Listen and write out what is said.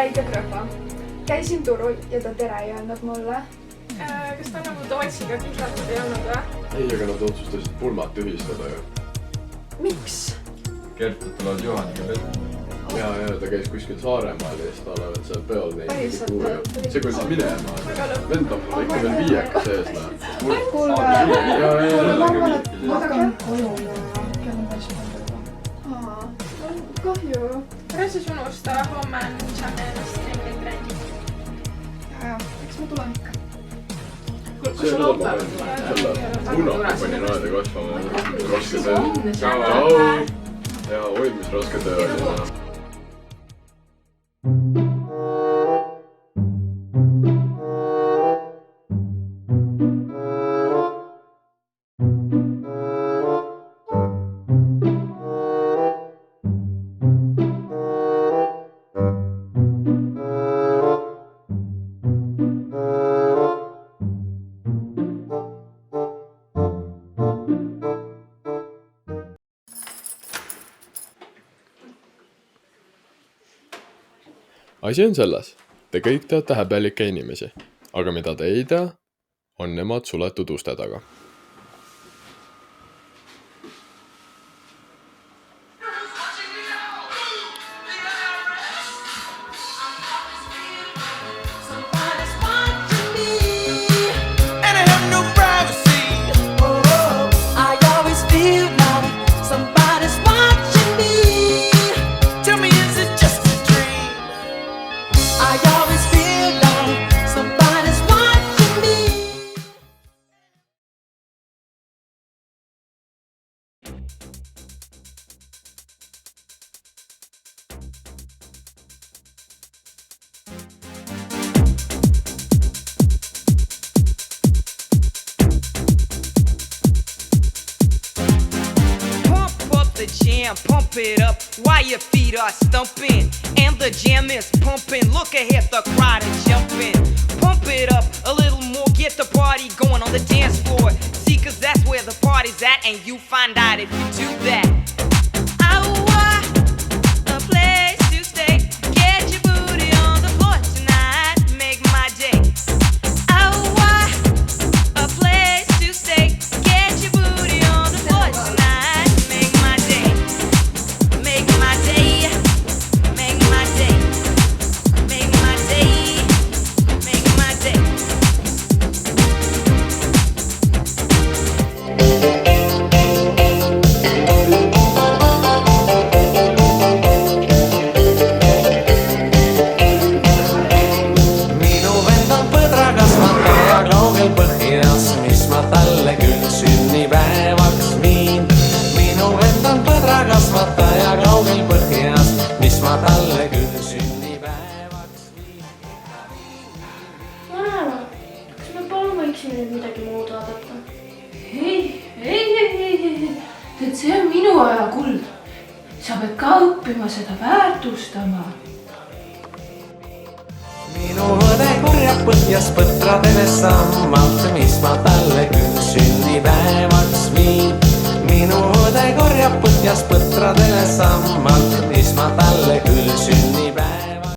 väike krõhva. Käisin turul ja ta tere ei öelnud mulle. Kas ta nagu Tootsiga kihlatud ei olnud või? Ei, aga nad otsustasid pulmad tühistada ju. Miks? Kertut tulevad Johaniga peale. Ja ta käis kuskil Saaremaal ja siis ta olevat seal peol neid Päriselt, kuuja. See kolis minema. Vend on mul ikka veel 5 sees. Kuulge, ma arvan, et ma hakkan koju ja kell on päris palju. Kahju. Ära siis unusta, homme on saame ennast trenni. Ja, eks ma tulen ikka. See loodab selle unaku panin aeda kasvama. Raske töö. Tšau! Ja oi, mis raske töö oli. Asi on selles, te kõik teate häbelikke inimesi, aga mida te ei tea, on nemad suletud uste taga. Pump it up while your feet are stumping and the jam is pumping. Look ahead, the crowd is jumping. Pump it up a little more, get the party going on the dance floor. See, cause that's where the party's at, and you find out if you do that. A place to stay. Get your booty on the floor tonight, make my day. A place to stay. Get your booty on the floor tonight, make my day. Make my day, make my day, make my day, make my day. Minu vend on põdrakasvataja kaugel Põhjas, mis ma talle küll sünnipäevaks viin. Minu vend on põdrakasvataja kaugel Põhjas, mis ma talle küll sünnipäevaks viin. Vanaema, kas me palun võiksime nüüd midagi muud vaadata? Ei. Tead, see on minu aja kuld. Sa pead ka õppima seda väärtustama. Minu õde korjab Põhjas põtradele sammalt, mis ma talle küll sünnipäevaks viin. Minu õde korjab Põhjas põtradele sammalt, mis ma talle küll sünnipäevaks viin.